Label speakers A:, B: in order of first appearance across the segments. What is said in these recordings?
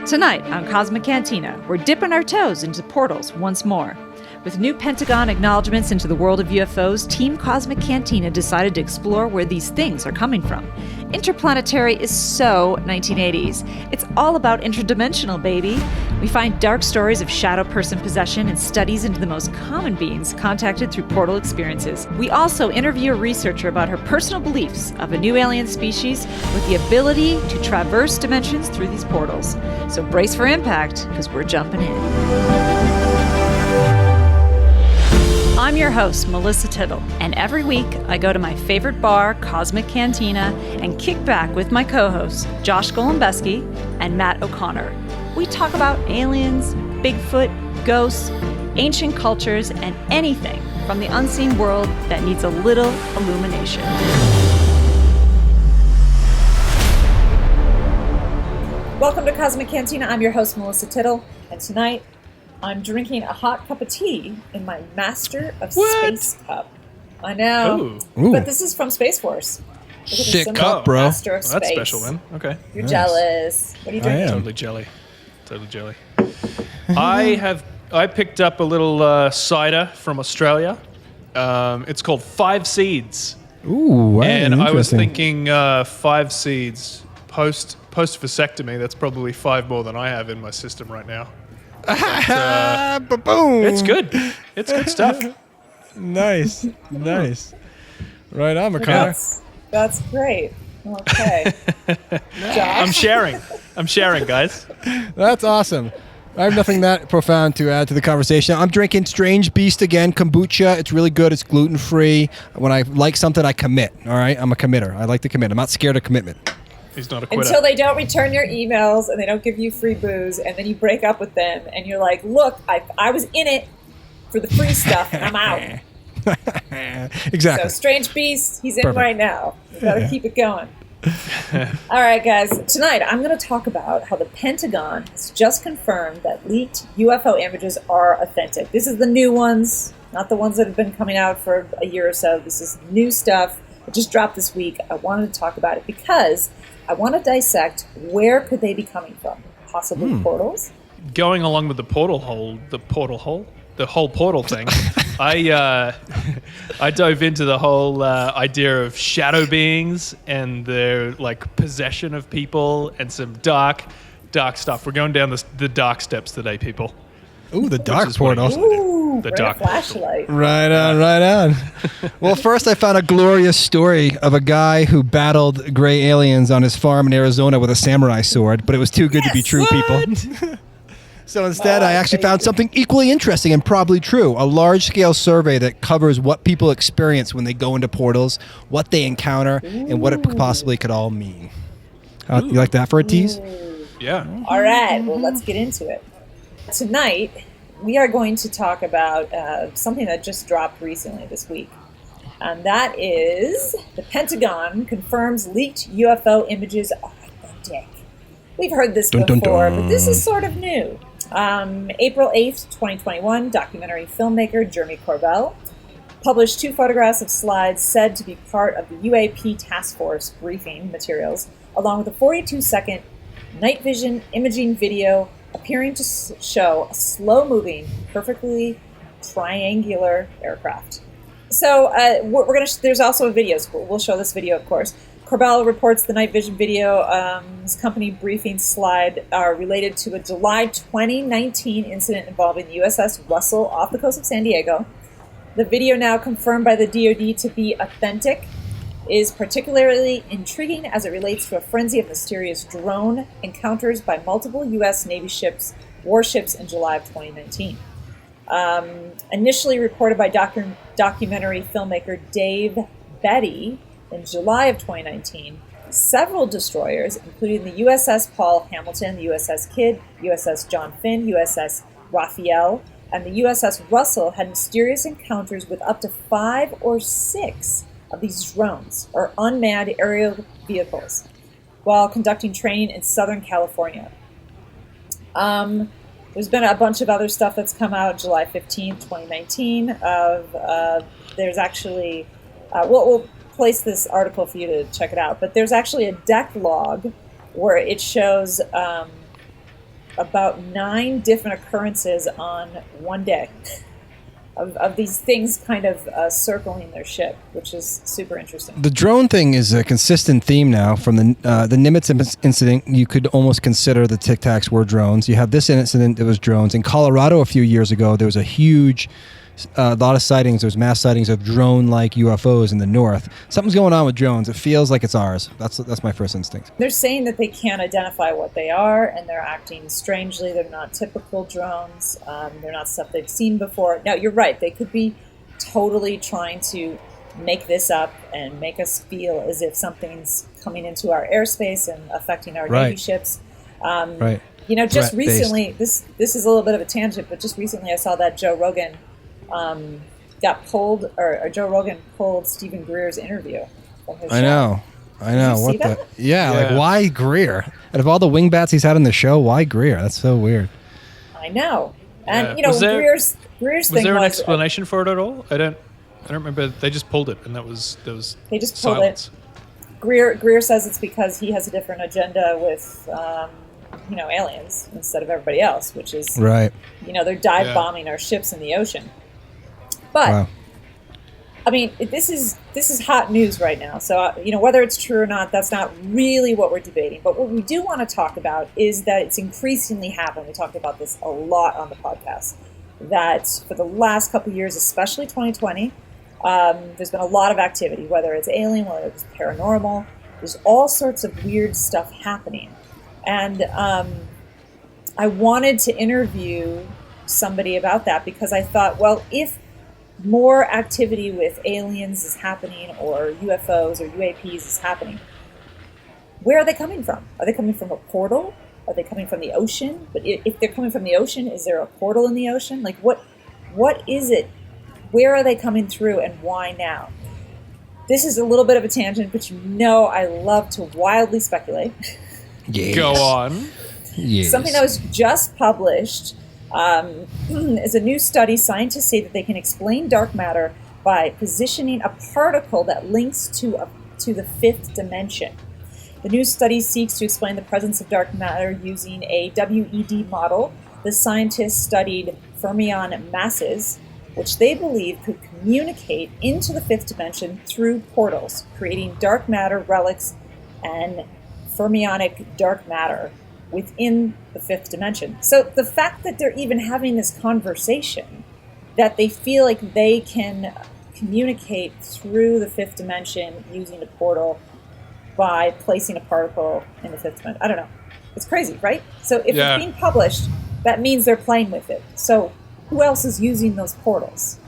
A: Tonight on Cosmic Cantina, we're dipping our toes into portals once more. With new Pentagon acknowledgments into the world of UFOs, Team Cosmic Cantina decided to explore where these things are coming from. Interplanetary is so 1980s. It's all about interdimensional, baby. We find dark stories of shadow person possession and studies into the most common beings contacted through portal experiences. We also interview a researcher about her personal beliefs of a new alien species with the ability to traverse dimensions through these portals. So brace for impact, because we're jumping in. I'm your host, Melissa Tittle, and every week I go to my favorite bar, Cosmic Cantina, and kick back with my co-hosts, Josh Golombeski and Matt O'Connor. We talk about aliens, Bigfoot, ghosts, ancient cultures, and anything from the unseen world that needs a little illumination. Welcome to Cosmic Cantina. I'm your host, Melissa Tittle, and tonight I'm drinking a hot cup of tea in my Master of Space cup. I know. Ooh. But this is from Space Force.
B: Sick cup, bro.
A: Master of Space.
C: That's special, then. Okay.
A: You're jealous. What are you drinking?
C: Totally jelly. I picked up a little cider from Australia. It's called 5 Seeds.
B: Ooh, wow.
C: And I was thinking 5 seeds post vasectomy. That's probably 5 more than I have in my system right now. But,
B: boom!
C: It's good. It's good stuff.
B: Nice. Right on, McConnor.
A: That's great. Okay.
C: I'm sharing, guys.
B: That's awesome. I have nothing that profound to add to the conversation. I'm drinking Strange Beast again, kombucha. It's really good. It's gluten-free. When I like something, I commit. All right? I'm a committer. I like to commit. I'm not scared of commitment.
C: He's not a quitter.
A: Until they don't return your emails and they don't give you free booze, and then you break up with them and you're like, look, I was in it for the free stuff and I'm out.
B: Exactly.
A: So Strange Beast, he's in right now. You gotta keep it going. All right, guys. Tonight I'm going to talk about how the Pentagon has just confirmed that leaked UFO images are authentic. This is the new ones, not the ones that have been coming out for a year or so. This is new stuff. It just dropped this week. I wanted to talk about it because I want to dissect where could they be coming from. Possibly portals.
C: Going along with the whole portal thing, I dove into the whole idea of shadow beings and their possession of people and some dark stuff. We're going down the dark steps today, people.
B: Ooh, the dark portal.
A: Ooh,
C: the dark
A: flashlight.
B: Right on. Well, first I found a glorious story of a guy who battled gray aliens on his farm in Arizona with a samurai sword, but it was too good to be true, people. So instead, I actually found something equally interesting and probably true. A large-scale survey that covers what people experience when they go into portals, what they encounter, and what it possibly could all mean. You like that for a tease?
C: Yeah.
A: All right. Well, let's get into it. Tonight, we are going to talk about something that just dropped recently this week. And that is the Pentagon confirms leaked UFO images are authentic. We've heard this before, but this is sort of new. April 8th, 2021, documentary filmmaker Jeremy Corbell published 2 photographs of slides said to be part of the UAP task force briefing materials, along with a 42-second night vision imaging video appearing to show a slow-moving, perfectly triangular aircraft. So there's also a video, so we'll show this video, of course. Corbell reports the night vision video, his company briefing slide, are related to a July 2019 incident involving the USS Russell off the coast of San Diego. The video, now confirmed by the DoD to be authentic, is particularly intriguing as it relates to a frenzy of mysterious drone encounters by multiple U.S. Navy warships in July of 2019. Initially reported by documentary filmmaker Dave Beatty in July of 2019, several destroyers, including the USS Paul Hamilton, the USS Kidd, USS John Finn, USS Raphael, and the USS Russell, had mysterious encounters with up to 5 or 6 of these drones, or unmanned aerial vehicles, while conducting training in Southern California. There's been a bunch of other stuff that's come out July 15th, 2019. There's actually, we'll place this article for you to check it out, but there's actually a deck log where it shows about 9 different occurrences on one day of these things kind of circling their ship, which is super interesting.
B: The drone thing is a consistent theme now. From the Nimitz incident, you could almost consider the Tic Tacs were drones. You have this incident that was drones. In Colorado a few years ago, there was a huge, lot of sightings. There was mass sightings of drone-like UFOs in the north. Something's going on with drones. It feels like it's ours. That's my first instinct.
A: They're saying that they can't identify what they are, and they're acting strangely. They're not typical drones. They're not stuff they've seen before. Now, you're right. They could be totally trying to make this up and make us feel as if something's coming into our airspace and affecting our Navy ships.
B: Right.
A: You know, just recently, this is a little bit of a tangent, but just recently I saw that Joe Rogan got pulled, or Joe Rogan pulled Stephen Greer's interview from his show.
B: I know.
A: Did you see that?
B: Yeah, like why Greer? Out of all the wingbats he's had in the show, why Greer? That's so weird.
A: I know. And,
C: Yeah.
A: Greer's
C: Was
A: thing
C: there an
A: was...
C: explanation for it at all? I don't remember. They just pulled it, and there was
A: They just pulled
C: silence.
A: it. Greer says it's because he has a different agenda with, aliens instead of everybody else, which is,
B: right.
A: They're dive bombing our ships in the ocean. But,
B: wow.
A: I mean, this is hot news right now. So, whether it's true or not, that's not really what we're debating. But what we do want to talk about is that it's increasingly happened. We talked about this a lot on the podcast, that for the last couple of years, especially 2020, there's been a lot of activity, whether it's alien, whether it's paranormal. There's all sorts of weird stuff happening. And I wanted to interview somebody about that because I thought, well, if more activity with aliens is happening, or UFOs or UAPs is happening, where are they coming from? Are they coming from a portal? Are they coming from the ocean? But if they're coming from the ocean, is there a portal in the ocean? Like, what is it? Where are they coming through, and why now? This is a little bit of a tangent, but I love to wildly speculate.
B: Yes.
C: Go on.
B: Yes.
A: Something that was just published is a new study. Scientists say that they can explain dark matter by positioning a particle that links to the fifth dimension. The new study seeks to explain the presence of dark matter using a WED model. The scientists studied fermion masses, which they believe could communicate into the fifth dimension through portals, creating dark matter relics and fermionic dark matter within the fifth dimension. So the fact that they're even having this conversation, that they feel like they can communicate through the fifth dimension using a portal by placing a particle in the fifth dimension. I don't know. It's crazy, right? So if it's being published, that means they're playing with it. So who else is using those portals?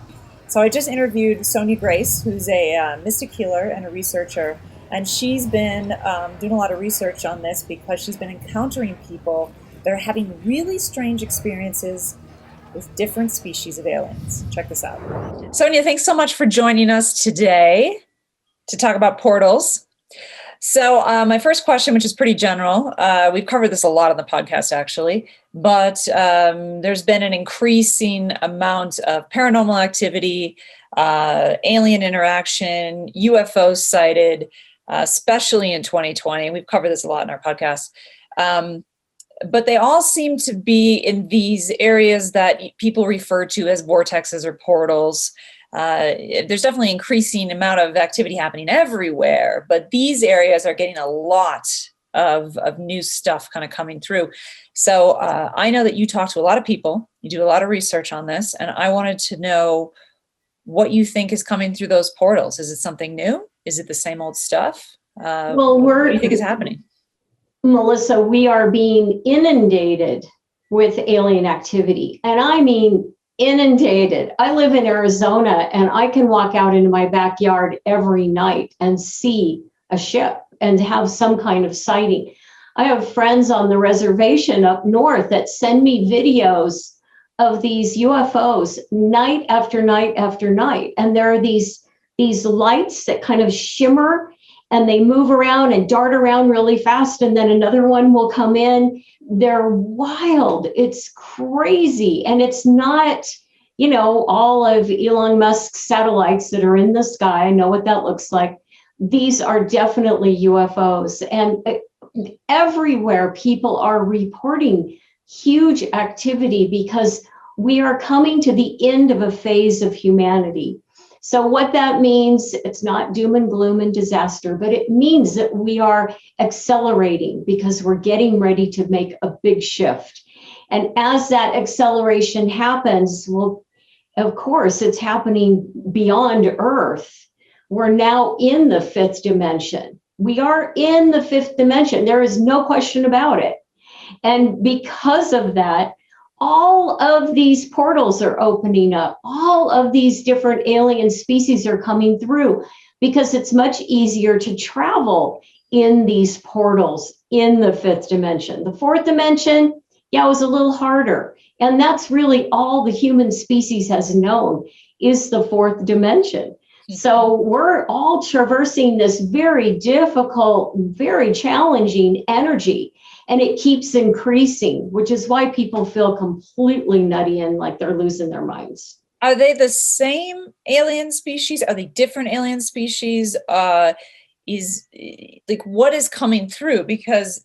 A: So I just interviewed Sonia Grace, who's a mystic healer and a researcher. And she's been doing a lot of research on this because she's been encountering people that are having really strange experiences with different species of aliens. Check this out. Sonia, thanks so much for joining us today to talk about portals. So my first question, which is pretty general, we've covered this a lot on the podcast, actually, but there's been an increasing amount of paranormal activity, alien interaction, UFOs sighted, especially in 2020. We've covered this a lot in our podcast. But they all seem to be in these areas that people refer to as vortexes or portals. There's definitely increasing amount of activity happening everywhere, but these areas are getting a lot of new stuff kind of coming through. So I know that you talk to a lot of people, you do a lot of research on this, and I wanted to know what you think is coming through those portals. Is it something new? Is it the same old stuff? What do you think is happening?
D: Melissa, we are being inundated with alien activity. And I mean inundated. I live in Arizona and I can walk out into my backyard every night and see a ship and have some kind of sighting. I have friends on the reservation up north that send me videos of these UFOs night after night after night. And there are these lights that kind of shimmer and they move around and dart around really fast. And then another one will come in. They're wild. It's crazy. And it's not, all of Elon Musk's satellites that are in the sky. I know what that looks like. These are definitely UFOs. And everywhere people are reporting huge activity because we are coming to the end of a phase of humanity. So what that means, it's not doom and gloom and disaster, but it means that we are accelerating because we're getting ready to make a big shift. And as that acceleration happens, well, of course, it's happening beyond Earth. We're now in the fifth dimension. We are in the fifth dimension. There is no question about it. And because of that, all of these portals are opening up. All of these different alien species are coming through because it's much easier to travel in these portals in the fifth dimension. The fourth dimension, yeah, it was a little harder. And that's really all the human species has known is the fourth dimension. So we're all traversing this very difficult, very challenging energy. And it keeps increasing, which is why people feel completely nutty and like they're losing their minds.
A: Are they the same alien species? Are they different alien species? Is like what is coming through? Because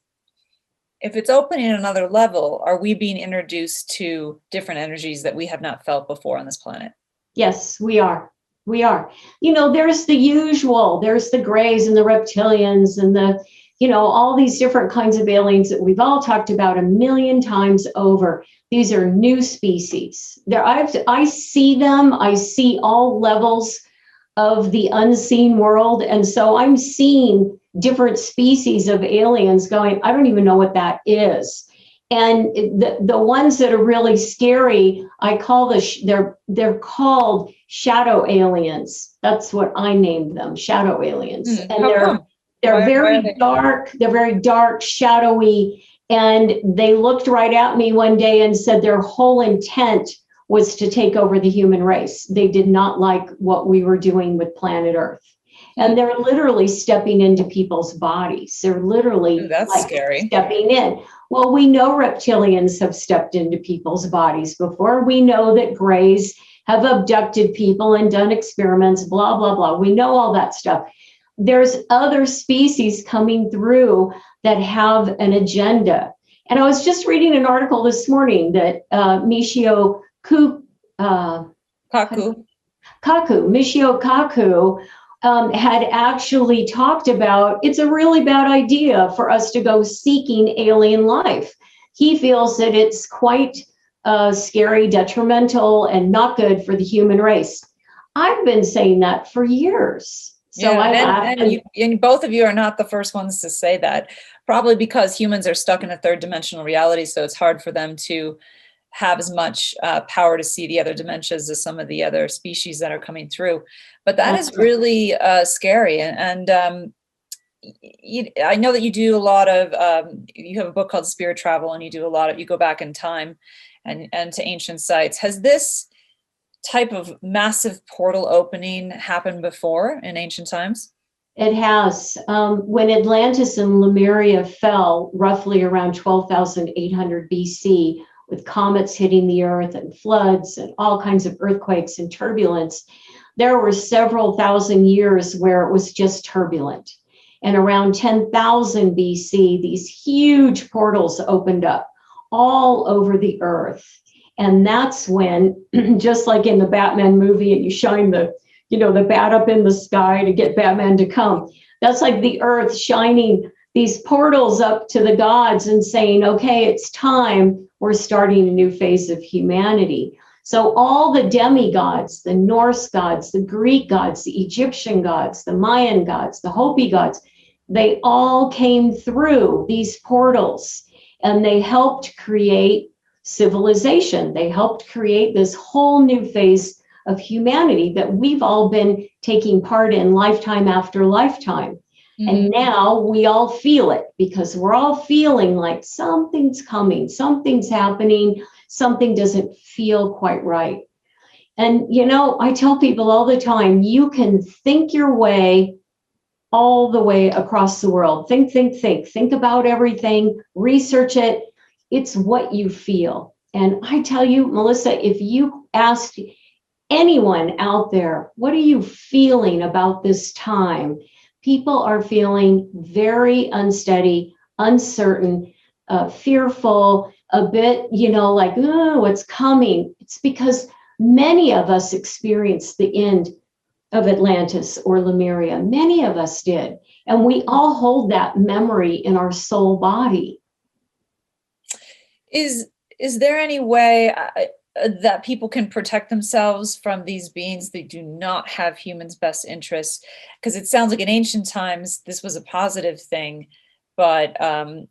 A: if it's opening another level, are we being introduced to different energies that we have not felt before on this planet?
D: Yes, we are. We are. You know, there's the usual. There's the grays and the reptilians and the all these different kinds of aliens that we've all talked about a million times over. These are new species. I see them. I see all levels of the unseen world. And so I'm seeing different species of aliens going, I don't even know what that is. And the ones that are really scary, I call they're called shadow aliens. That's what I named them, shadow aliens. And they're very dark. They're very dark, shadowy. And they looked right at me one day and said their whole intent was to take over the human race. They did not like what we were doing with planet Earth. And they're literally stepping into people's bodies. They're literally
A: scary.
D: Stepping in. Well, we know reptilians have stepped into people's bodies before. We know that grays have abducted people and done experiments, blah, blah, blah. We know all that stuff. There's other species coming through that have an agenda. And I was just reading an article this morning that Michio Kaku had actually talked about it's a really bad idea for us to go seeking alien life. He feels that it's quite scary, detrimental, and not good for the human race. I've been saying that for years. So
A: and both of you are not the first ones to say that, probably because humans are stuck in a third dimensional reality. So it's hard for them to have as much power to see the other dimensions as some of the other species that are coming through. But that is really scary. And I know that you do a lot of, you have a book called Spirit Travel, and you go back in time and to ancient sites. Has this type of massive portal opening happened before in ancient times?
D: It has. When Atlantis and Lemuria fell roughly around 12,800 BC, with comets hitting the earth and floods and all kinds of earthquakes and turbulence, there were several thousand years where it was just turbulent. And around 10,000 BC, these huge portals opened up all over the earth. And that's when, just like in the Batman movie, and you shine the bat up in the sky to get Batman to come. That's like the earth shining these portals up to the gods and saying, okay, it's time. We're starting a new phase of humanity. So all the demigods, the Norse gods, the Greek gods, the Egyptian gods, the Mayan gods, the Hopi gods, they all came through these portals and they helped create civilization. They helped create this whole new phase of humanity that we've all been taking part in lifetime after lifetime. Mm-hmm. And now we all feel it because we're all feeling like something's coming, something's happening, something doesn't feel quite right. And, I tell people all the time, you can think your way all the way across the world. Think about everything, research it. It's what you feel. And I tell you, Melissa, if you asked anyone out there, what are you feeling about this time? People are feeling very unsteady, uncertain, fearful. a bit, like, oh, what's coming? It's because many of us experienced the end of Atlantis or Lemuria. Many of us did. And we all hold that memory in our soul body.
A: Is there any way that people can protect themselves from these beings that do not have humans' best interests? Because it sounds like in ancient times, this was a positive thing, but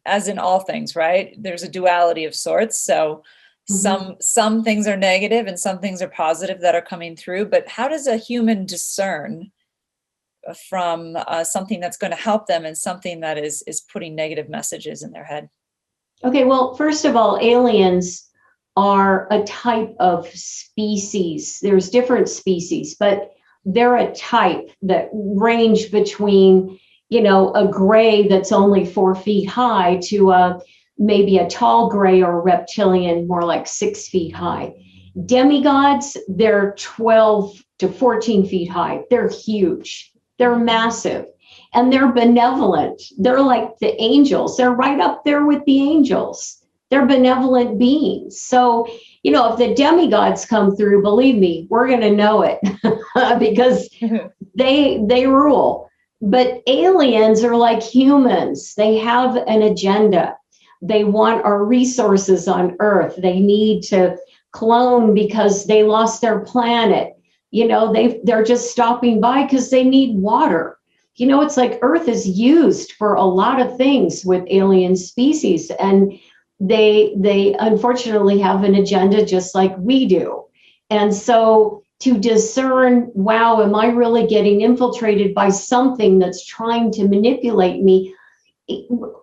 A: as in all things, right? There's a duality of sorts. So some things are negative and some things are positive that are coming through. But how does a human discern from something that's going to help them and something that is putting negative messages in their head?
D: Okay, well, first of all, aliens are a type of species. There's different species, but they're a type that range between, a gray that's only 4 feet high to maybe a tall gray or reptilian, more like 6 feet high. Demigods, they're 12 to 14 feet high. They're huge. They're massive. And they're benevolent. They're like the angels. They're right up there with the angels. They're benevolent beings. So, if the demigods come through, believe me, we're going to know it because they rule. But aliens are like humans. They have an agenda. They want our resources on Earth. They need to clone because they lost their planet. They're just stopping by because they need water. It's like Earth is used for a lot of things with alien species, and they unfortunately have an agenda just like we do. And so to discern, wow, am I really getting infiltrated by something that's trying to manipulate me?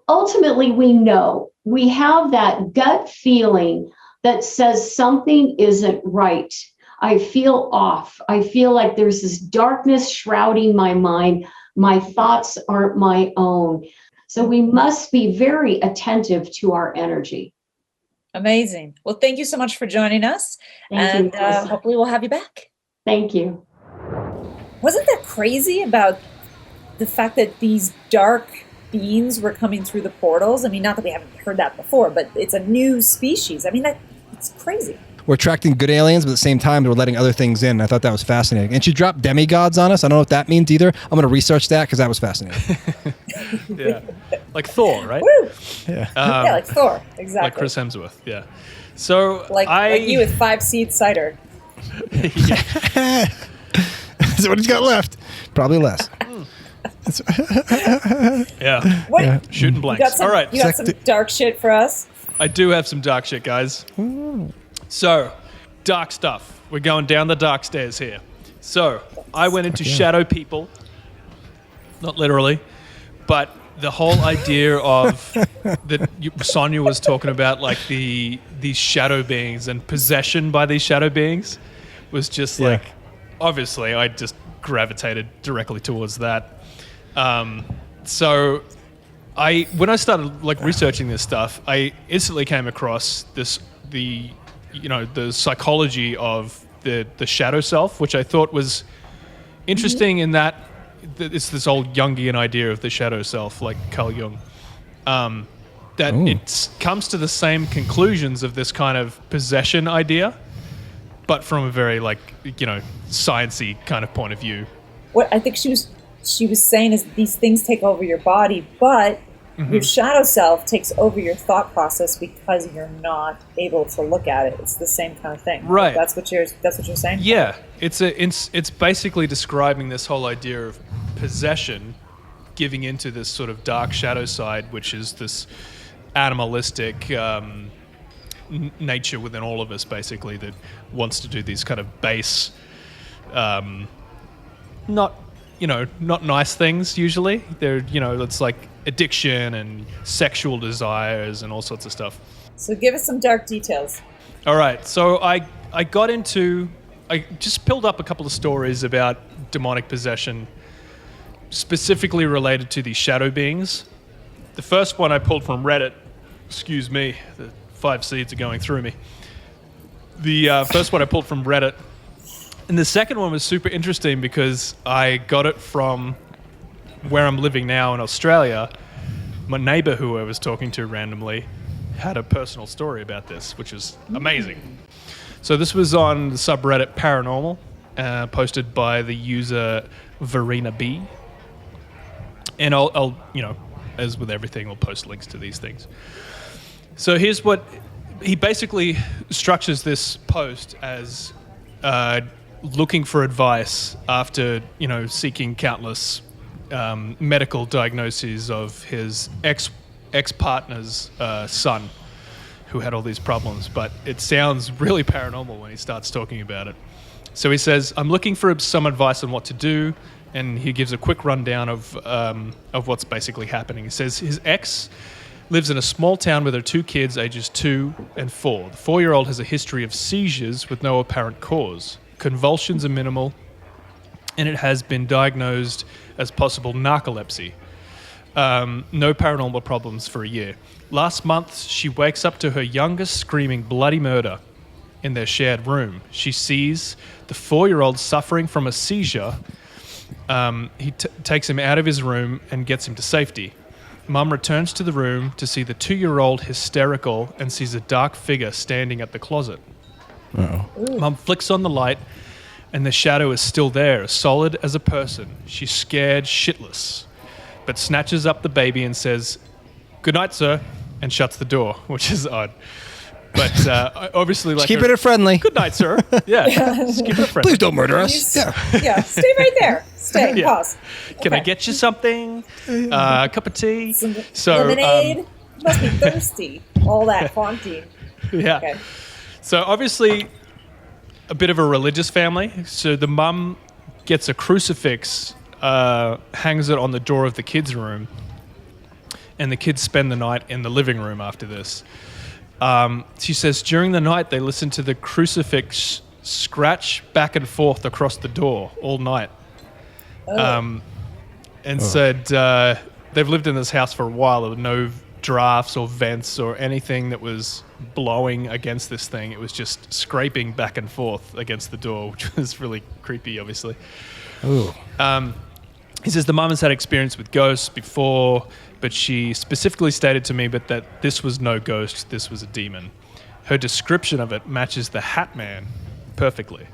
D: Ultimately, we know. We have that gut feeling that says something isn't right. I feel off. I feel like there's this darkness shrouding my mind. My thoughts aren't my own. So we must be very attentive to our energy.
A: Amazing. Well, thank you so much for joining us.
D: Thank you.
A: Hopefully we'll have you back.
D: Thank you.
A: Wasn't that crazy about the fact that these dark beings were coming through the portals? I mean, not that we haven't heard that before, but it's a new species. I mean, it's crazy.
B: We're attracting good aliens, but at the same time, we're letting other things in. I thought that was fascinating. And she dropped demigods on us. I don't know what that means either. I'm going to research that because that was fascinating.
C: Yeah. Like Thor, right?
A: Woo!
B: Yeah.
A: Yeah, like Thor. Exactly.
C: Like Chris Hemsworth, yeah. So
A: like you with 5 seed cider.
C: Yeah.
B: Is what he's got left? Probably less.
C: Yeah.
A: What?
B: Yeah.
C: Shooting blanks. All right.
A: You got some dark shit for us?
C: I do have some dark shit, guys. So, dark stuff. We're going down the dark stairs here. So, I went into shadow people. Not literally, but the whole idea of that Sonia was talking about, like these shadow beings and possession by these shadow beings, was just like, obviously, I just gravitated directly towards that. So, when I started like researching this stuff, I instantly came across the psychology of the shadow self, which I thought was interesting in that it's this old Jungian idea of the shadow self, like Carl Jung, that it comes to the same conclusions of this kind of possession idea, but from a very sciencey kind of point of view.
A: What I think she was saying is these things take over your body, but your shadow self takes over your thought process because you're not able to look at it. It's the same kind of thing.
C: Right.
A: That's what you're saying?
C: Yeah. It's basically describing this whole idea of possession giving into this sort of dark shadow side, which is this animalistic nature within all of us, basically, that wants to do these kind of base, not nice things usually. They're, it's like addiction and sexual desires and all sorts of stuff.
A: So give us some dark details.
C: All right. So I just pulled up a couple of stories about demonic possession, specifically related to these shadow beings. The first one I pulled from Reddit. Excuse me, the 5 seeds are going through me. The first one I pulled from Reddit. And the second one was super interesting because I got it from where I'm living now in Australia. My neighbor who I was talking to randomly had a personal story about this, which is amazing. So this was on the subreddit Paranormal, posted by the user Verena B. And I'll, as with everything, we'll post links to these things. So here's what he basically structures this post as looking for advice after, seeking countless medical diagnoses of his ex-partner's son who had all these problems. But it sounds really paranormal when he starts talking about it. So he says, I'm looking for some advice on what to do. And he gives a quick rundown of what's basically happening. He says his ex lives in a small town with her 2 kids, ages 2 and 4. The 4-year-old has a history of seizures with no apparent cause. Convulsions are minimal, and it has been diagnosed as possible narcolepsy. No paranormal problems for a year. Last month, she wakes up to her youngest screaming bloody murder in their shared room. She sees the 4-year-old suffering from a seizure. He takes him out of his room and gets him to safety. Mum returns to the room to see the 2-year-old hysterical and sees a dark figure standing at the closet. Uh-oh. Mum flicks on the light and the shadow is still there, solid as a person. She's scared shitless, but snatches up the baby and says, "Good night, sir," and shuts the door, which is odd. But obviously, like,
B: keep it friendly.
C: Good night, sir. Yeah, just keep it friendly.
B: Please don't murder us.
A: Yeah, stay right there. Stay.
C: Yeah.
A: Pause.
C: Can I get you something? A cup of tea?
A: Lemonade. Must be thirsty. All that haunting.
C: Yeah.
A: Okay.
C: So obviously, a bit of a religious family. So the mum gets a crucifix, hangs it on the door of the kids' room, and the kids spend the night in the living room after this. She says during the night they listen to the crucifix scratch back and forth across the door all night. Said they've lived in this house for a while. There were no drafts or vents or anything that was blowing against this thing. It was just scraping back and forth against the door, which was really creepy, obviously.
B: Ooh.
C: He says the mum has had experience with ghosts before, but she specifically stated to me that this was no ghost, this was a demon. Her description of it matches the Hat Man perfectly.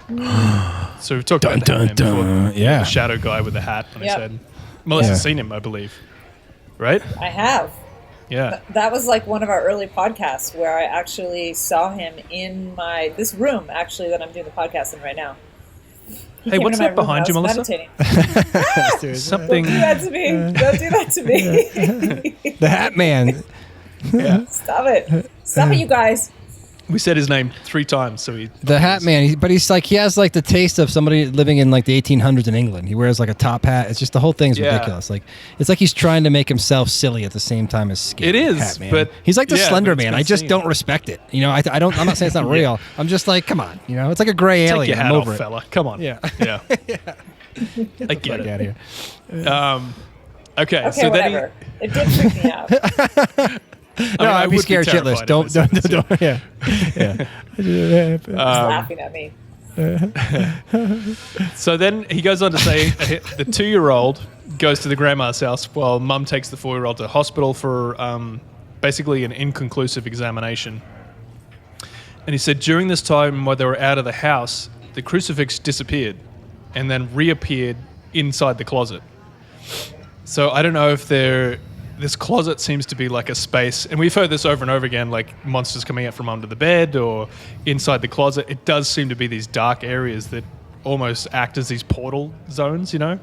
C: So we've talked about the Hat Man before.
B: Yeah.
C: The shadow guy with the hat on his
A: Yep.
C: head. Melissa's seen him, I believe. Right?
A: I have.
C: Yeah.
A: That was like one of our early podcasts where I actually saw him in this room, actually, that I'm doing the podcast in right now. He
C: Hey,
A: came
C: what's
A: into my
C: that
A: room
C: behind you,
A: when I was
C: Melissa?
A: meditating.
C: Something.
A: Don't do that to me. Don't do that to me.
B: The Hat Man.
C: Yeah.
A: Stop it. Stop it, you guys.
C: We said his name 3 times, so he.
B: The Hat Man, but he's like, he has like the taste of somebody living in like the 1800s in England. He wears like a top hat. It's just the whole thing's ridiculous. Like, it's like he's trying to make himself silly at the same time as scary.
C: It is,
B: Hat Man.
C: but
B: he's like the
C: yeah,
B: Slender
C: but it's
B: Man.
C: been
B: I just
C: seen.
B: don't respect it. You know, I don't. I'm not saying it's not real. I'm just like, come on. You know, it's like a gray
C: Take
B: alien.
C: your hat
B: I'm
C: off,
B: over it.
C: fella. Come on.
B: Yeah.
C: Yeah. I get
B: Fuck
C: it.
B: out of here.
C: Okay,
A: Okay,
C: so
A: whatever. It did freak me out.
B: No,
C: I
B: I'd be
C: would be
B: scared shitless.
C: terrified if
B: Don't.
C: I said
B: Yeah.
A: He's laughing at me.
C: So then he goes on to say the 2-year-old goes to the grandma's house while mum takes the 4-year-old to hospital for basically an inconclusive examination. And he said during this time while they were out of the house, the crucifix disappeared and then reappeared inside the closet. So I don't know if this closet seems to be like a space, and we've heard this over and over again, like monsters coming out from under the bed or inside the closet. It does seem to be these dark areas that almost act as these portal zones, you know?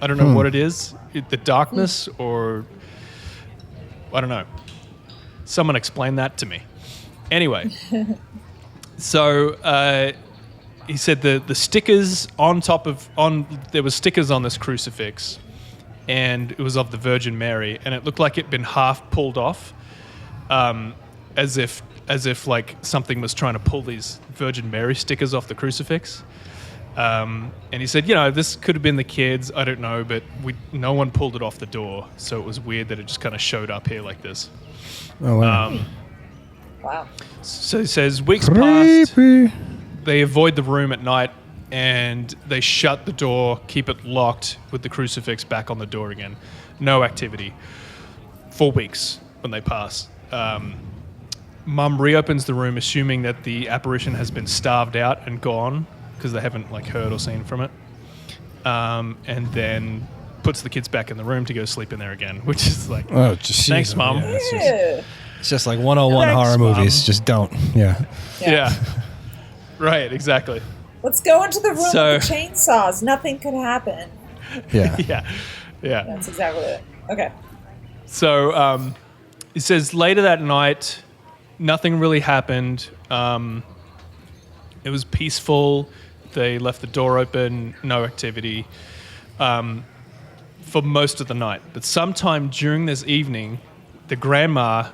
C: I don't know what it is, the darkness, or I don't know. Someone explain that to me. Anyway, so he said the stickers there were stickers on this crucifix, and it was of the Virgin Mary, and it looked like it'd been half pulled off, as if like something was trying to pull these Virgin Mary stickers off the crucifix. And he said, this could have been the kids, I don't know, but no one pulled it off the door, so it was weird that it just kind of showed up here like this.
B: Oh, wow.
A: Wow.
C: So he says, weeks passed, they avoid the room at night, and they shut the door, keep it locked with the crucifix back on the door again. No activity for weeks when they pass. Mum reopens the room, assuming that the apparition has been starved out and gone because they haven't like heard or seen from it, and then puts the kids back in the room to go sleep in there again, which is like,
B: Oh, just
C: thanks, Mum.
B: Yeah,
A: Yeah.
B: it's just like 101
C: Thanks,
B: horror
C: Mom.
B: movies. Just don't. Yeah.
C: Yeah. Right, exactly.
A: Let's go into the room
C: So-
A: with the chainsaws. Nothing could happen.
B: Yeah.
C: Yeah.
A: That's exactly it. Okay.
C: So it says later that night, nothing really happened. It was peaceful. They left the door open, no activity for most of the night. But sometime during this evening, the grandma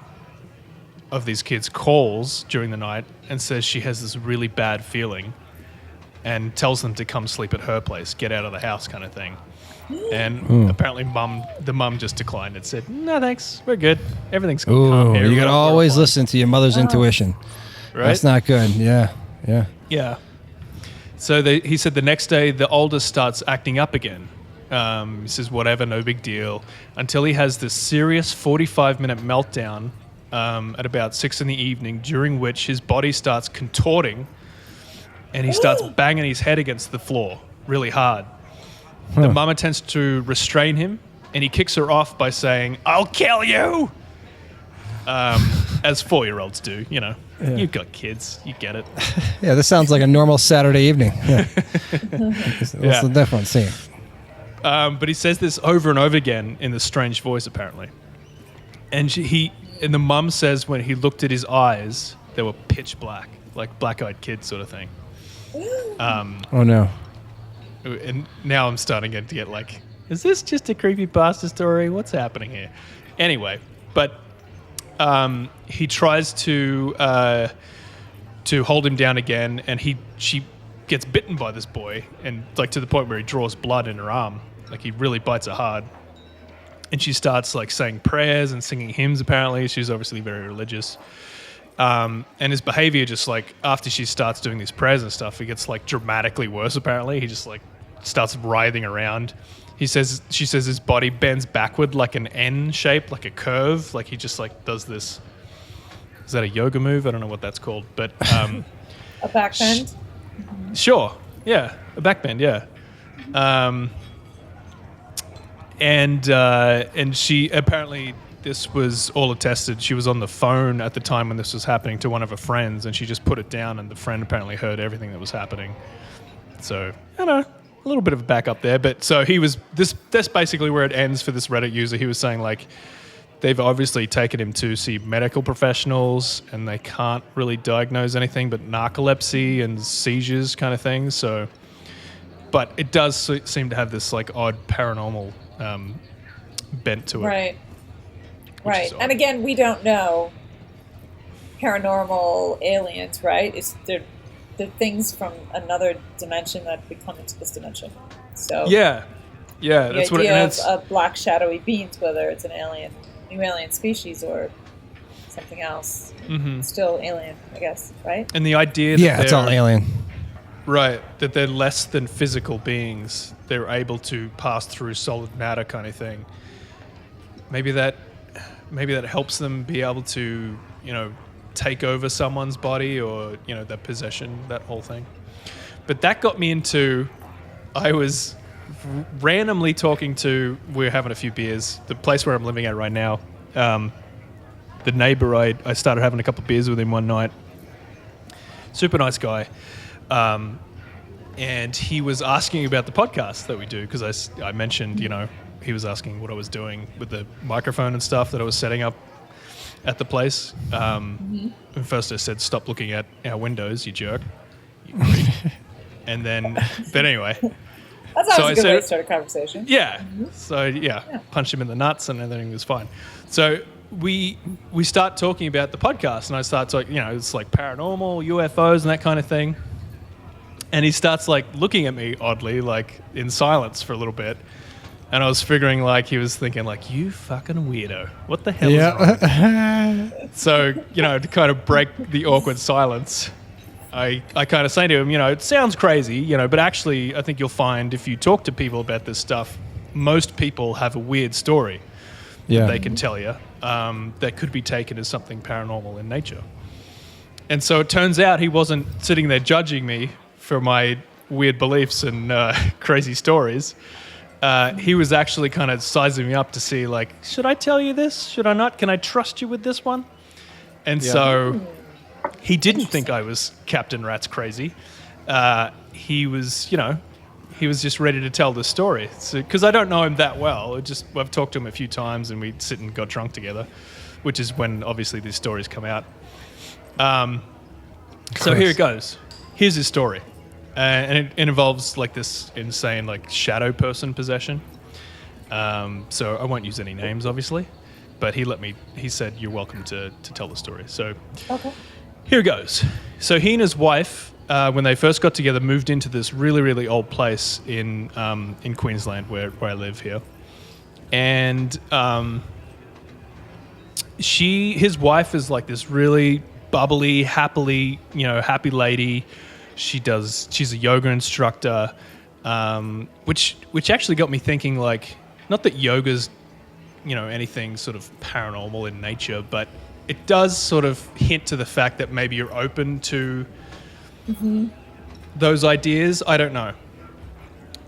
C: of these kids calls during the night and says she has this really bad feeling and tells them to come sleep at her place, get out of the house kind of thing. And apparently the mum just declined and said, no, thanks, we're good. Everything's calm
B: Ooh,
C: here.
B: you
C: We're
B: gotta
C: fine."
B: always listen to your mother's intuition.
C: Right?
B: That's not good. Yeah. Yeah.
C: Yeah. So he said the next day the oldest starts acting up again. He says, whatever, no big deal. Until he has this serious 45-minute meltdown at about 6 p.m, during which his body starts contorting and he starts banging his head against the floor really hard. The mum attempts to restrain him and he kicks her off by saying, I'll kill you! As 4-year-olds do, you know.
B: Yeah.
C: You've got kids. You get it.
B: Yeah, this sounds like a normal Saturday evening. Yeah. What's
C: Yeah.
B: the difference? See.
C: But he says this over and over again in this strange voice, apparently. And the mum says when he looked at his eyes, they were pitch black, like black-eyed kid sort of thing.
B: Oh no.
C: And now I'm starting to get like, is this just a creepypasta story? What's happening here? Anyway, but he tries to hold him down again, and she gets bitten by this boy, and like to the point where he draws blood in her arm. Like he really bites her hard. And she starts like saying prayers and singing hymns, apparently. She's obviously very religious. And his behavior just like, after she starts doing these prayers and stuff, it gets like dramatically worse, apparently. He just like starts writhing around. She says his body bends backward like an N shape, like a curve. Like he just like does this. Is that a yoga move? I don't know what that's called, but
A: A back bend?
C: sure, yeah, a backbend, yeah. And she apparently, this was all attested. She was on the phone at the time when this was happening to one of her friends, and she just put it down, and the friend apparently heard everything that was happening. So, I don't know, a little bit of a backup there. But so he was, that's basically where it ends for this Reddit user. He was saying like, they've obviously taken him to see medical professionals, and they can't really diagnose anything but narcolepsy and seizures kind of things. So, but it does seem to have this like odd paranormal bent to it.
A: Right.
C: Which
A: Right.
C: is odd.
A: And again, we don't know paranormal aliens, right? They're things from another dimension that we come into this dimension. So
C: Yeah,
A: the
C: that's what it
A: idea
C: is.
A: of black shadowy beings, whether it's an alien, new alien species, or something else, still alien, I guess, right?
C: And the idea that
B: Yeah, it's all alien.
C: Right, that they're less than physical beings. They're able to pass through solid matter kind of thing. Maybe that helps them be able to, you know, take over someone's body, or, you know, that possession, that whole thing. But that got me into, I was randomly talking to, we're having a few beers, the place where I'm living at right now. The neighbor, I started having a couple of beers with him one night. Super nice guy. And he was asking about the podcast that we do, because I mentioned, you know, he was asking what I was doing with the microphone and stuff that I was setting up at the place. And first I said, stop looking at our windows, you jerk. You creep. And then, but anyway.
A: That's always
C: So
A: a good
C: I
A: way to
C: said-
A: start a conversation.
C: Yeah. So yeah, punched him in the nuts and everything was fine. So we start talking about the podcast, and I start talking, you know, it's like paranormal, UFOs and that kind of thing. And he starts like looking at me oddly, like in silence for a little bit. And I was figuring like he was thinking like, you fucking weirdo. What the hell is wrong with you?
B: Yeah.
C: So, you know, to kind of break the awkward silence, I kind of say to him, you know, it sounds crazy, you know, but actually I think you'll find if you talk to people about this stuff, most people have a weird story
B: Yeah.
C: that they can tell you that could be taken as something paranormal in nature. And so it turns out he wasn't sitting there judging me for my weird beliefs and crazy stories. He was actually kind of sizing me up to see, like, should I tell you this? Should I not? Can I trust you with this one? And so he didn't think I was Captain Rat's crazy. He was, he was just ready to tell the story. Because I don't know him that well. I've talked to him a few times and we sit and got drunk together, which is when obviously these stories come out. So here it goes. Here's his story. And it involves like this insane like shadow person possession. So I won't use any names, obviously. But he said, you're welcome to tell the story. So here it goes. So he and his wife, when they first got together, moved into this really, really old place in Queensland where I live here. And his wife is like this really bubbly, happy lady. She's a yoga instructor, which actually got me thinking, like, not that yoga's, anything sort of paranormal in nature, but it does sort of hint to the fact that maybe you're open to those ideas. I don't know.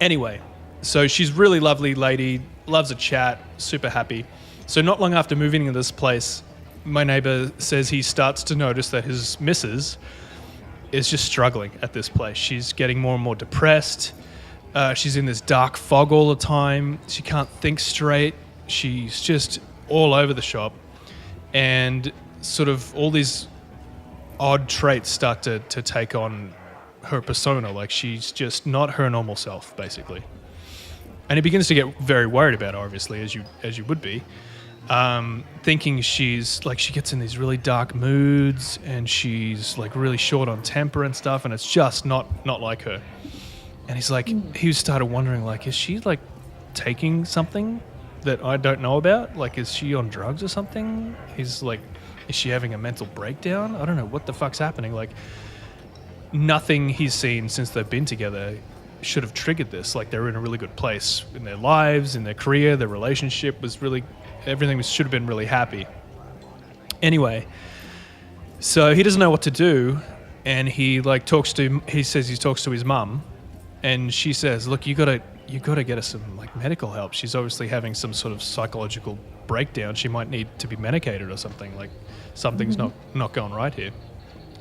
C: Anyway, so she's a really lovely lady, loves a chat, super happy. So not long after moving into this place, my neighbor says he starts to notice that his missus is just struggling at this place. She's getting more and more depressed. She's in this dark fog all the time. She can't think straight. She's just all over the shop. And sort of all these odd traits start to take on her persona. Like, she's just not her normal self, basically. And he begins to get very worried about her, obviously, as you would be. Thinking she gets in these really dark moods and she's like really short on temper and stuff, and it's just not like her. And he's like, he started wondering, like, is she like taking something that I don't know about? Like, is she on drugs or something? He's like, is she having a mental breakdown? I don't know what the fuck's happening. Like, nothing he's seen since they've been together should have triggered this. Like, they're in a really good place in their lives, in their career, their relationship was really, everything should have been really happy. Anyway, so he doesn't know what to do, and he talks to his mum, and she says, look, you gotta get her some like medical help. She's obviously having some sort of psychological breakdown. She might need to be medicated or something. Like, something's not going right here.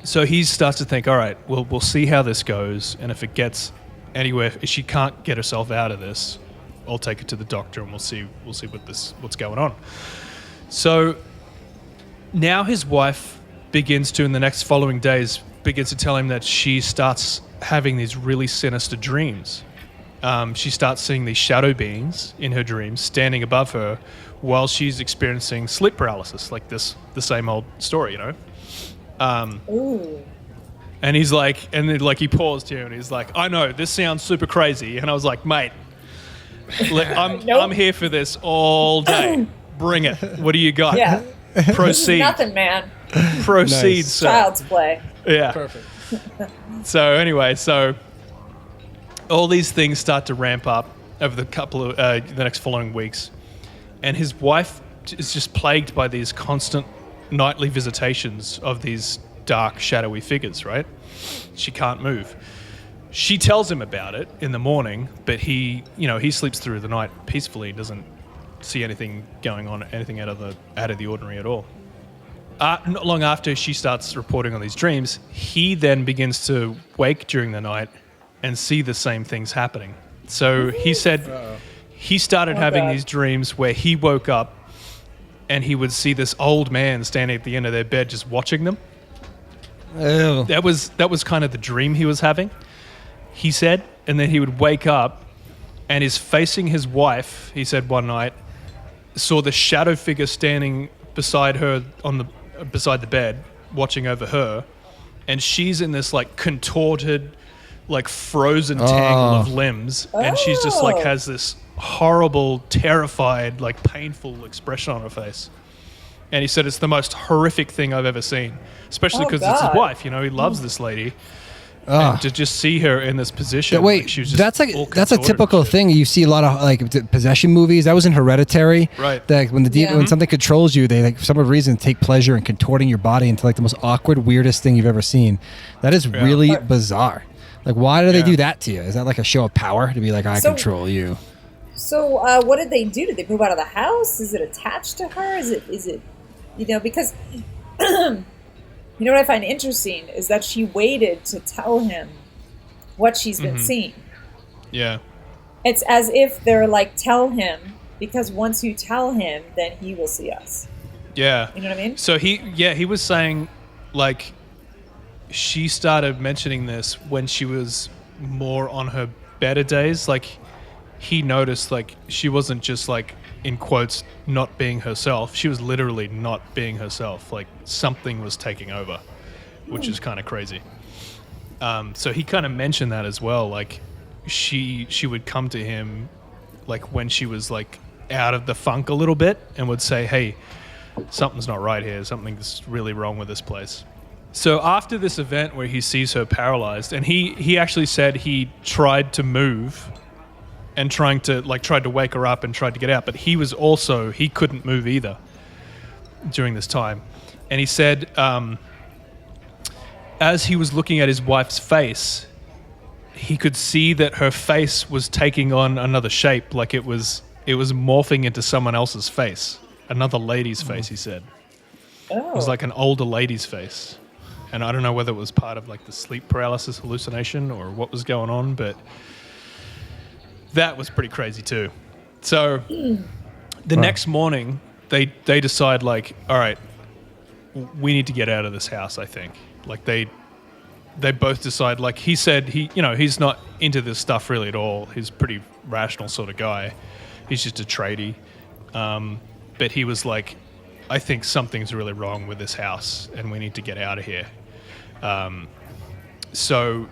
C: So he starts to think, all right, we'll see how this goes, and if it gets anywhere, if she can't get herself out of this, I'll take her to the doctor and we'll see what's going on. So now his wife begins to, in the next following days, begins to tell him that she starts having these really sinister dreams. She starts seeing these shadow beings in her dreams standing above her while she's experiencing sleep paralysis, like the same old story,
A: Ooh.
C: And he's like, and then like he paused here and he's like, I know, this sounds super crazy. And I was like, mate, I'm here for this all day. Bring it. What do you got?
A: Yeah.
C: Proceed.
A: Nothing, man.
C: Proceed,
B: Nice.
C: sir.
A: Child's play.
C: Yeah.
B: Perfect.
C: So anyway, all these things start to ramp up over the next following weeks, and his wife is just plagued by these constant nightly visitations of these dark, shadowy figures. Right? She can't move. She tells him about it in the morning, but he sleeps through the night peacefully. Doesn't see anything going on, anything out of the ordinary at all. Not long after she starts reporting on these dreams, he then begins to wake during the night and see the same things happening. So he said he started having these dreams where he woke up and he would see this old man standing at the end of their bed just watching them.
B: Ew.
C: That was kind of the dream he was having, he said. And then he would wake up and is facing his wife, he said one night, saw the shadow figure standing beside her beside the bed, watching over her, and she's in this like contorted, like frozen tangle of limbs, and she's just like has this horrible, terrified, like painful expression on her face. And he said it's the most horrific thing I've ever seen, especially because it's his wife. He loves this lady, And to just see her in this position.
B: Wait,
C: she was just
B: that's
C: all
B: a
C: contorted
B: typical
C: and shit.
B: thing. You see a lot of like possession movies. That was in Hereditary.
C: Right.
B: That when when something controls you, they like for some reason take pleasure in contorting your body into like the most awkward, weirdest thing you've ever seen. That is really bizarre. Like, why do they do that to you? Is that like a show of power to be like, I control you?
A: So, what did they do? Did they move out of the house? Is it attached to her? Is it, because, you know what I find interesting is that she waited to tell him what she's been seeing.
C: Yeah.
A: It's as if they're like, tell him, because once you tell him, then he will see us.
C: Yeah.
A: You know what I mean?
C: So he was saying, like, she started mentioning this when she was more on her better days. Like, he noticed, like, she wasn't just, like, in quotes, not being herself. She was literally not being herself. Like, something was taking over, which is kind of crazy. So he kind of mentioned that as well. Like, she would come to him, like, when she was, like, out of the funk a little bit and would say, hey, something's not right here. Something's really wrong with this place. So after this event where he sees her paralyzed, and he actually said he tried to move and tried to wake her up and tried to get out, but he couldn't move either during this time. And he said, as he was looking at his wife's face, he could see that her face was taking on another shape, like it was morphing into someone else's face, another lady's face, he said. It was like an older lady's face. And I don't know whether it was part of like the sleep paralysis hallucination or what was going on, but that was pretty crazy too. So the next morning, they decide, like, all right, we need to get out of this house, I think. Like, they both decide, like, he said he's not into this stuff really at all. He's a pretty rational sort of guy. He's just a tradie. But he was like, I think something's really wrong with this house and we need to get out of here. So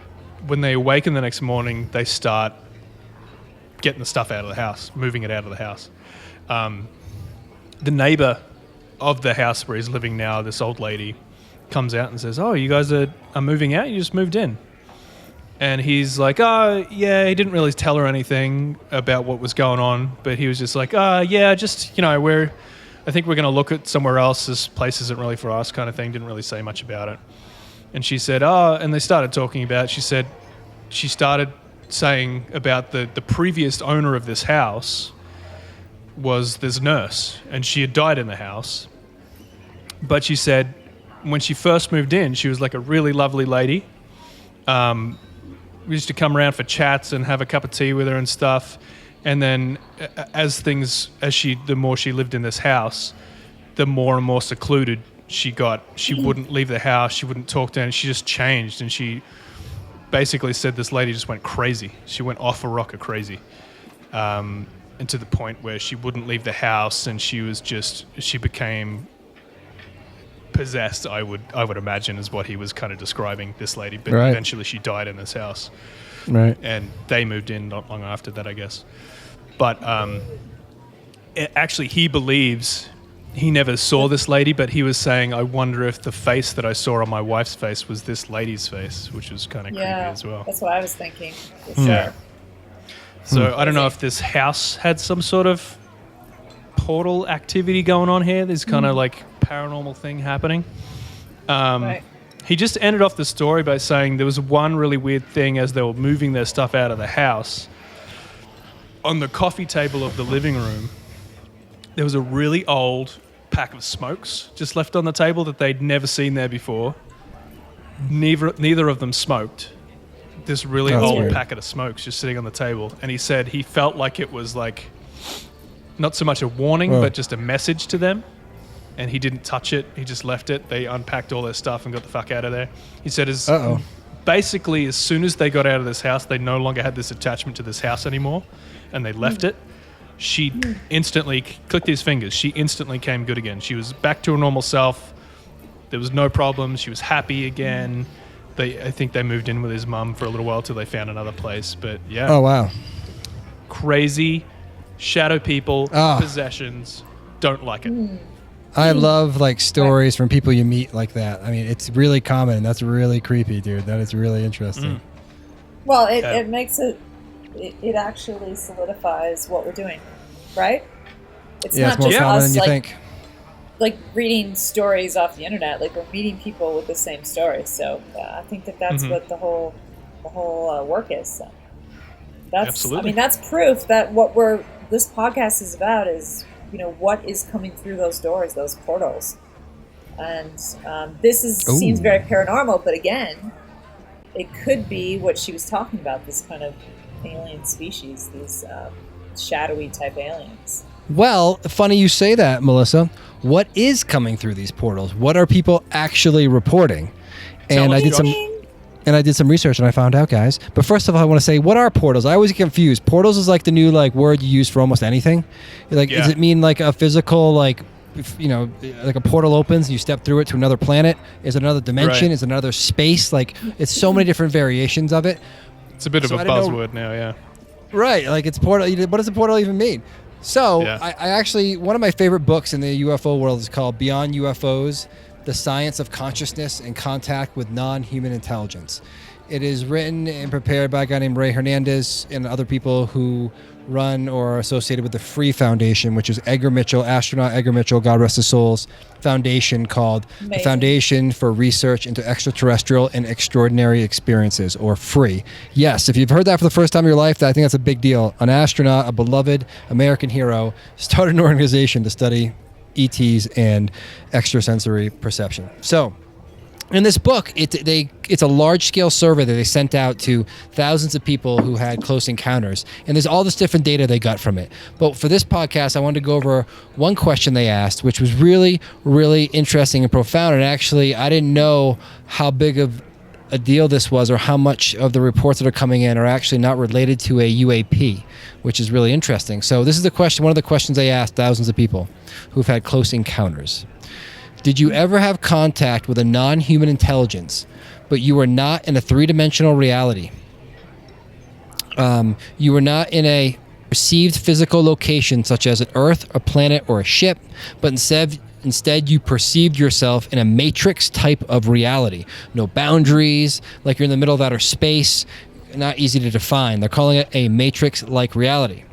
C: when they awaken the next morning, they start getting the stuff out of the house, moving it out of the house. The neighbor of the house where he's living now, this old lady, comes out and says, oh, you guys are moving out? You just moved in. And he's like, oh, yeah, he didn't really tell her anything about what was going on, but he was just like, yeah, just, I think we're going to look at somewhere else. This place isn't really for us, kind of thing. Didn't really say much about it. And she said, and they started talking about it. She said she started saying about the previous owner of this house was this nurse, and she had died in the house. But she said when she first moved in, she was like a really lovely lady. We used to come around for chats and have a cup of tea with her and stuff. And then the more she lived in this house, the more and more secluded she got. She wouldn't leave the house. She wouldn't talk to anyone. She just changed. And she basically said this lady just went crazy. She went off a rocker crazy. And to the point where she wouldn't leave the house, and she became possessed, I would imagine, is what he was kind of describing, this lady. But eventually she died in this house.
B: Right.
C: And they moved in not long after that, I guess. But actually, he believes he never saw this lady, but he was saying, I wonder if the face that I saw on my wife's face was this lady's face, which was kind of creepy as well.
A: That's what I was thinking. For sure.
C: So I don't know if this house had some sort of portal activity going on here. There's kind of like paranormal thing happening. He just ended off the story by saying there was one really weird thing as they were moving their stuff out of the house. On the coffee table of the living room, there was a really old pack of smokes just left on the table that they'd never seen there before. Neither of them smoked. This really old packet of smokes just sitting on the table. And he said he felt like it was like not so much a warning, but just a message to them. And he didn't touch it. He just left it. They unpacked all their stuff and got the fuck out of there. He said basically as soon as they got out of this house, they no longer had this attachment to this house anymore, and they left it. She instantly clicked his fingers. She instantly came good again. She was back to her normal self. There was no problems. She was happy again. I think they moved in with his mum for a little while till they found another place. But yeah.
B: Oh, wow.
C: Crazy shadow people, possessions. Don't like it.
B: I love like stories from people you meet like that. I mean, it's really common, and that's really creepy, dude. That is really interesting.
A: Well, it makes it actually solidifies what we're doing, right? It's not
B: more
A: just
B: common
A: us
B: than you think.
A: like reading stories off the internet. Like, we're meeting people with the same story. So I think that's what the whole work is. So
C: Absolutely.
A: I mean, that's proof that this podcast is about is, what is coming through those doors, those portals. And this seems very paranormal, but again, it could be what she was talking about, this kind of alien species, these shadowy type aliens.
B: Well, funny you say that, Melissa. What is coming through these portals? What are people actually reporting? And I did some research and I found out, guys. But first of all, I want to say, what are portals? I always get confused. Portals is like the new word you use for almost anything. Does it mean like a physical like a portal opens and you step through it to another planet? Is it another dimension?
C: Right.
B: Is it another space? Like, it's so many different variations of it.
C: It's a bit of a buzzword now, yeah.
B: Right, like it's portal. What does a portal even mean? So I actually, one of my favorite books in the UFO world is called Beyond UFOs: The Science of Consciousness and Contact with Non-Human Intelligence. It is written and prepared by a guy named Ray Hernandez and other people who run or are associated with the Free Foundation, which is astronaut Edgar Mitchell, God rest his soul's foundation, called the Foundation for Research into Extraterrestrial and Extraordinary Experiences, or FREE. Yes, if you've heard that for the first time in your life, I think that's a big deal. An astronaut, a beloved American hero, started an organization to study ETs and extrasensory perception. So, in this book, it's a large-scale survey that they sent out to thousands of people who had close encounters, and there's all this different data they got from it. But for this podcast, I wanted to go over one question they asked, which was really, really interesting and profound, and actually, I didn't know how big of a deal this was or how much of the reports that are coming in are actually not related to a UAP, which is really interesting. So this is the question. One of the questions they asked thousands of people who've had close encounters. Did you ever have contact with a non-human intelligence, but you were not in a three-dimensional reality? You were not in a perceived physical location such as an Earth, a planet, or a ship, but instead you perceived yourself in a matrix type of reality. No boundaries, like you're in the middle of outer space, not easy to define. They're calling it a matrix-like reality.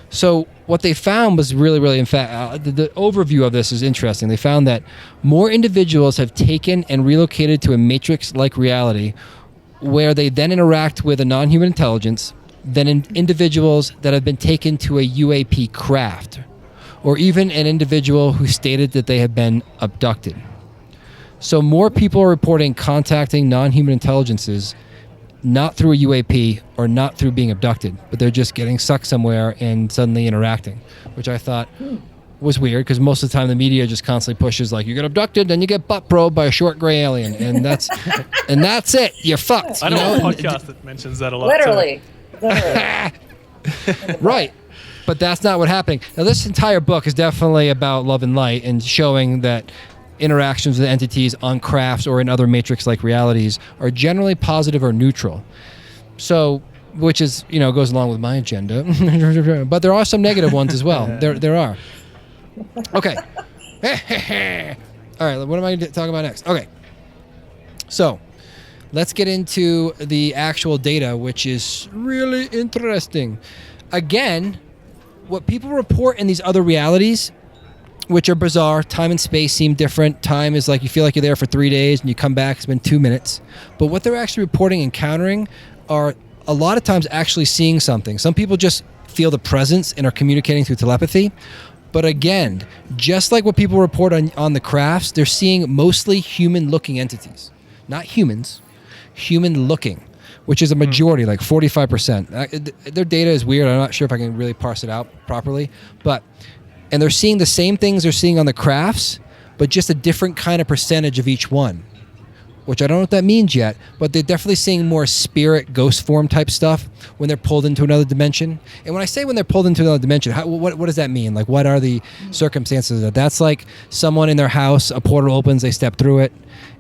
B: So what they found was really, really, in fact, the overview of this is interesting. They found that more individuals have taken and relocated to a matrix-like reality where they then interact with a non-human intelligence than individuals that have been taken to a UAP craft, or even an individual who stated that they have been abducted. So more people are reporting contacting non-human intelligences not through a UAP or not through being abducted, but they're just getting sucked somewhere and suddenly interacting, which I thought was weird because most of the time the media just constantly pushes like, you get abducted, then you get butt probed by a short gray alien, and that's it. You're fucked.
C: I know a podcast that mentions that a lot.
A: Literally.
B: Right. But that's not what happened. Now, this entire book is definitely about love and light and showing that interactions with entities on crafts or in other matrix-like realities are generally positive or neutral. So, which is, goes along with my agenda. But there are some negative ones as well. There are. Okay. All right, what am I talking about next? Okay. So, let's get into the actual data, which is really interesting. Again, what people report in these other realities, which are bizarre. Time and space seem different. Time is like you feel like you're there for 3 days and you come back, it's been 2 minutes. But what they're actually reporting, encountering, are a lot of times actually seeing something. Some people just feel the presence and are communicating through telepathy. But again, just like what people report on the crafts, they're seeing mostly human-looking entities. Not humans, human-looking, which is a majority, like 45%. Their data is weird. I'm not sure if I can really parse it out properly. And they're seeing the same things they're seeing on the crafts, but just a different kind of percentage of each one, which I don't know what that means yet, but they're definitely seeing more spirit, ghost form type stuff when they're pulled into another dimension. And when I say when they're pulled into another dimension, what does that mean? Like, what are the circumstances of that? That's like someone in their house, a portal opens, they step through it.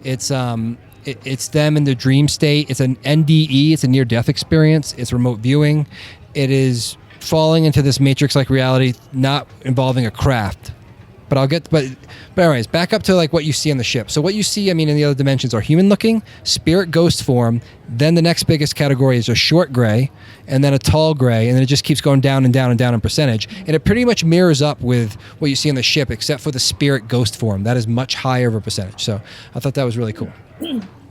B: It's them in the dream state. It's an NDE. It's a near-death experience. It's remote viewing. It is falling into this matrix-like reality, not involving a craft, But anyways, back up to like what you see on the ship. So what you see, I mean, in the other dimensions are human looking, spirit ghost form. Then the next biggest category is a short gray, and then a tall gray, and then it just keeps going down and down and down in percentage. And it pretty much mirrors up with what you see on the ship, except for the spirit ghost form. That is much higher of a percentage. So I thought that was really cool.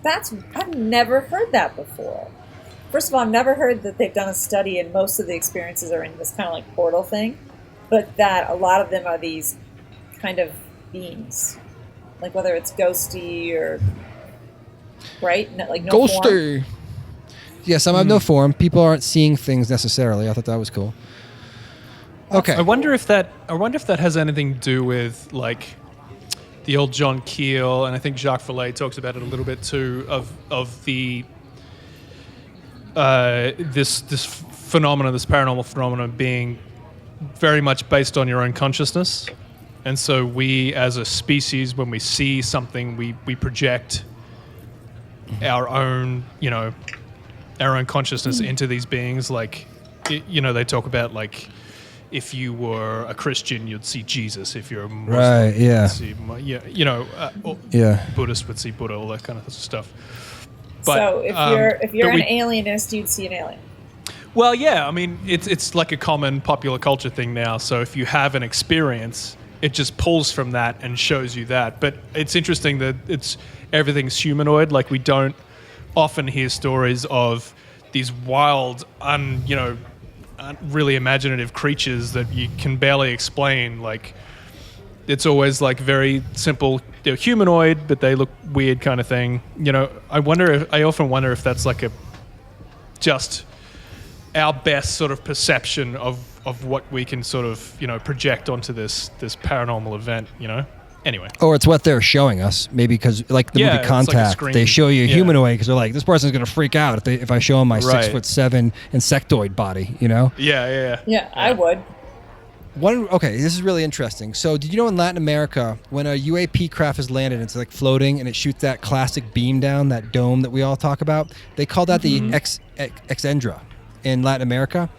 A: I've never heard that before. First of all, I've never heard that they've done a study and most of the experiences are in this kind of like portal thing, but that a lot of them are these kind of beings, like whether it's ghosty or right, like no
B: ghosty. Form. Yeah, some have no form. People aren't seeing things necessarily. I thought that was cool. Okay.
C: I wonder if that has anything to do with like the old John Keel, and I think Jacques Vallée talks about it a little bit too, of the this phenomenon, this paranormal phenomenon being very much based on your own consciousness. And so we as a species, when we see something, we project our own, our own consciousness into these beings. Like, they talk about like, if you were a Christian, you'd see Jesus. If you're a Muslim,
B: right, yeah,
C: you'd see, Buddhist would see Buddha, all that kind of stuff. But,
A: so if you're an alienist, you'd see an alien.
C: Well, yeah, I mean, it's like a common popular culture thing now. So if you have an experience, it just pulls from that and shows you that. But it's interesting that everything's humanoid. Like, we don't often hear stories of these wild, really imaginative creatures that you can barely explain. Like, it's always like very simple. They're humanoid, but they look weird, kind of thing. I often wonder if that's like just our best sort of perception of what we can sort of project onto this paranormal event. Anyway.
B: Or it's what they're showing us, maybe because like the movie Contact, like they show you a humanoid because they're like, this person's gonna freak out if I show them my 6'7" insectoid body,
A: Yeah, I would.
B: Okay, this is really interesting. So did you know in Latin America, when a UAP craft is landed, it's like floating and it shoots that classic beam down, that dome that we all talk about, they call that the exendra in Latin America.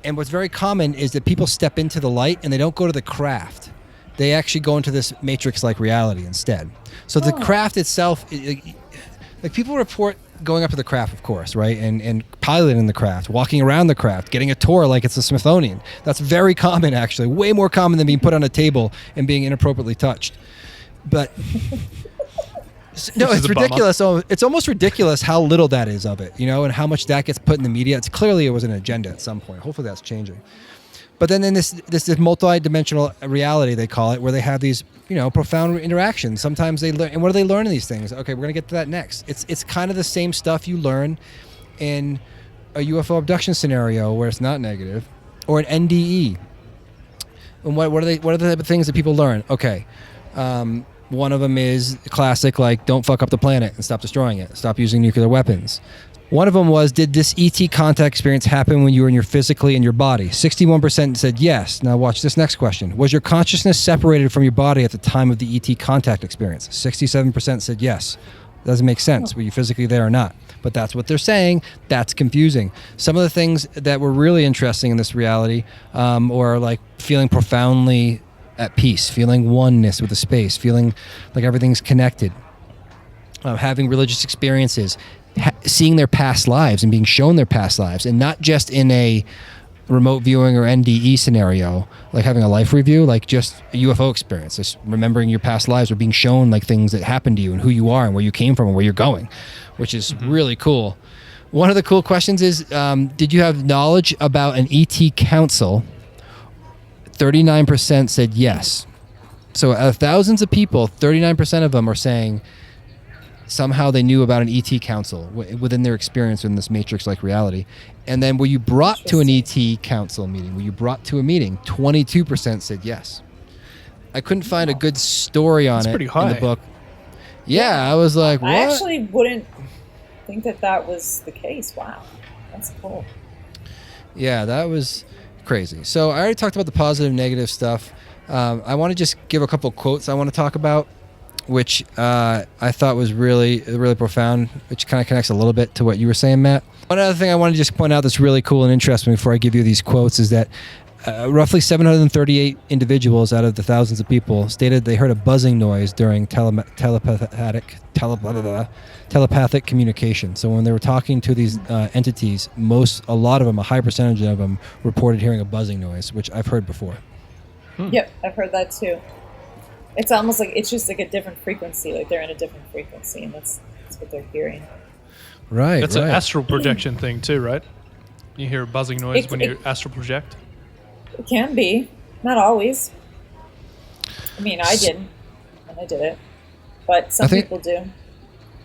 B: And what's very common is that people step into the light and they don't go to the craft. They actually go into this matrix-like reality instead. So the craft itself, like people report going up to the craft, of course, right? And piloting the craft, walking around the craft, getting a tour like it's the Smithsonian. That's very common, actually. Way more common than being put on a table and being inappropriately touched. But no, it's ridiculous. So it's almost ridiculous how little that is of it, and how much that gets put in the media. It's clearly it was an agenda at some point. Hopefully that's changing. But then in this multi-dimensional reality, they call it, where they have these, profound interactions. Sometimes they learn, and what do they learn in these things? Okay, we're going to get to that next. It's kind of the same stuff you learn in a UFO abduction scenario where it's not negative, or an NDE. And what are the type of things that people learn? Okay, one of them is classic, like, don't fuck up the planet and stop destroying it. Stop using nuclear weapons. One of them was, did this ET contact experience happen when you were physically in your body? 61% said yes. Now watch this next question. Was your consciousness separated from your body at the time of the ET contact experience? 67% said yes. Doesn't make sense. Were you physically there or not? But that's what they're saying. That's confusing. Some of the things that were really interesting in this reality, or like feeling profoundly at peace, feeling oneness with the space, feeling like everything's connected, having religious experiences, seeing their past lives and being shown their past lives, and not just in a remote viewing or NDE scenario, like having a life review, like just a UFO experience, just remembering your past lives or being shown like things that happened to you and who you are and where you came from and where you're going, which is really cool. One of the cool questions is, did you have knowledge about an ET council? 39% said yes. So out of thousands of people, 39% of them are saying somehow they knew about an ET council within their experience in this matrix-like reality. And then were you brought to an ET council meeting? Were you brought to a meeting? 22% said yes. I couldn't find a good story on it in the book. Yeah, I was like, what?
A: I actually wouldn't think that was the case. Wow, that's cool.
B: Yeah, that was crazy. So I already talked about the positive and negative stuff. I want to just give a couple quotes I want to talk about, which I thought was really, really profound, which kind of connects a little bit to what you were saying, Matt. One other thing I want to just point out that's really cool and interesting before I give you these quotes is that roughly 738 individuals out of the thousands of people stated they heard a buzzing noise during telepathic communication. So when they were talking to these entities, a lot of them, a high percentage of them, reported hearing a buzzing noise, which I've heard before.
A: Yep, I've heard that too. It's almost like it's just like a different frequency, like they're in a different frequency, and that's what they're hearing.
B: Right.
C: That's an astral projection thing too, right? You hear a buzzing noise when you astral project?
A: It can be. Not always. I mean, I didn't when I did it. But some people do.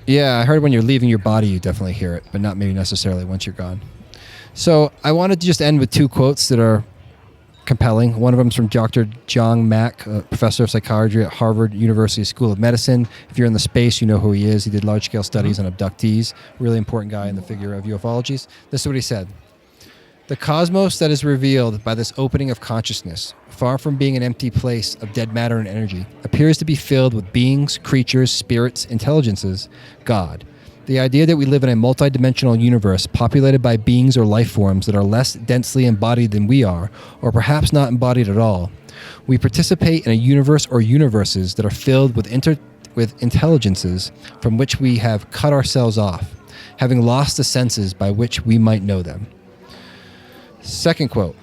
B: Yeah, I heard when you're leaving your body, you definitely hear it, but not maybe necessarily once you're gone. So I wanted to just end with two quotes that are compelling. One of them is from Dr. John Mack, a professor of psychiatry at Harvard University School of Medicine. If you're in the space, you know who he is. He did large-scale studies on abductees. Really important guy in the figure of ufologies. This is what he said. The cosmos that is revealed by this opening of consciousness, far from being an empty place of dead matter and energy, appears to be filled with beings, creatures, spirits, intelligences, God. The idea that we live in a multidimensional universe populated by beings or life forms that are less densely embodied than we are, or perhaps not embodied at all. We participate in a universe or universes that are filled with intelligences from which we have cut ourselves off, having lost the senses by which we might know them. Second quote.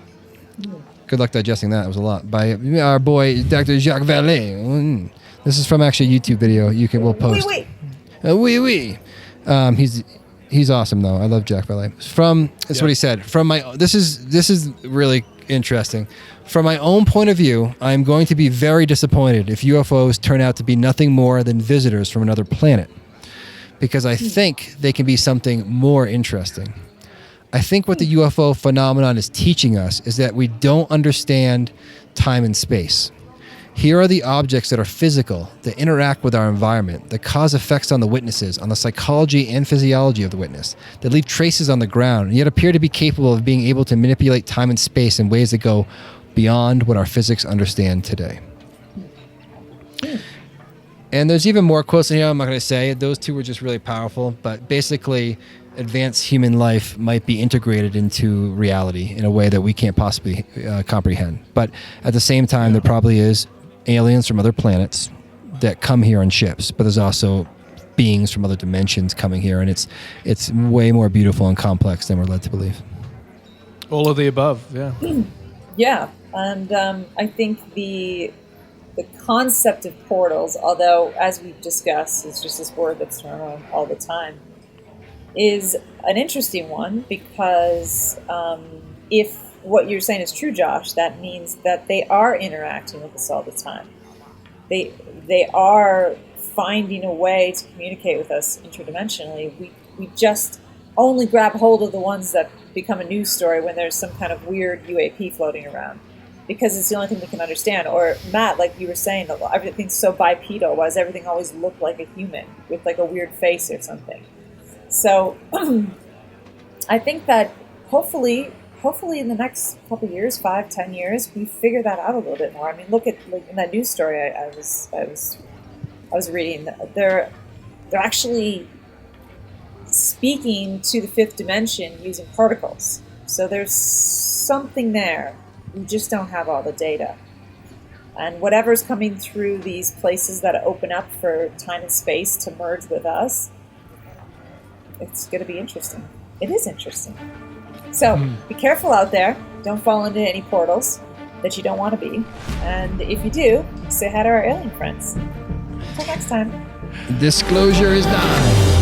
B: Good luck digesting that. It was a lot. By our boy, Dr. Jacques Vallée. This is from actually a YouTube video. We'll post. Oui. He's awesome though. I love Jacques Vallée. That's what he said. This is really interesting. From my own point of view, I am going to be very disappointed if UFOs turn out to be nothing more than visitors from another planet, because I think they can be something more interesting. I think what the UFO phenomenon is teaching us is that we don't understand time and space. Here are the objects that are physical, that interact with our environment, that cause effects on the witnesses, on the psychology and physiology of the witness, that leave traces on the ground, and yet appear to be capable of being able to manipulate time and space in ways that go beyond what our physics understand today. And there's even more quotes in here I'm not going to say. Those two were just really powerful, but basically advanced human life might be integrated into reality in a way that we can't possibly comprehend. But at the same time, there probably is aliens from other planets that come here on ships, but there's also beings from other dimensions coming here, and it's way more beautiful and complex than we're led to believe.
C: All of the above, yeah.
A: Yeah, and I think the concept of portals, although as we've discussed, it's just this word that's thrown around all the time, is an interesting one because if what you're saying is true, Josh, that means that they are interacting with us all the time. They are finding a way to communicate with us interdimensionally. We just only grab hold of the ones that become a news story when there's some kind of weird UAP floating around, because it's the only thing we can understand. Or Matt, like you were saying, everything's so bipedal. Why does everything always look like a human with like a weird face or something? So I think that hopefully in the next couple of years, 5-10 years, we figure that out a little bit more. I mean, look at like in that news story I was reading. They're actually speaking to the fifth dimension using particles. So there's something there. We just don't have all the data. And whatever's coming through these places that open up for time and space to merge with us, it's going to be interesting. It is interesting. So be careful out there. Don't fall into any portals that you don't want to be. And if you do, say hi to our alien friends. Until next time.
B: Disclosure is done.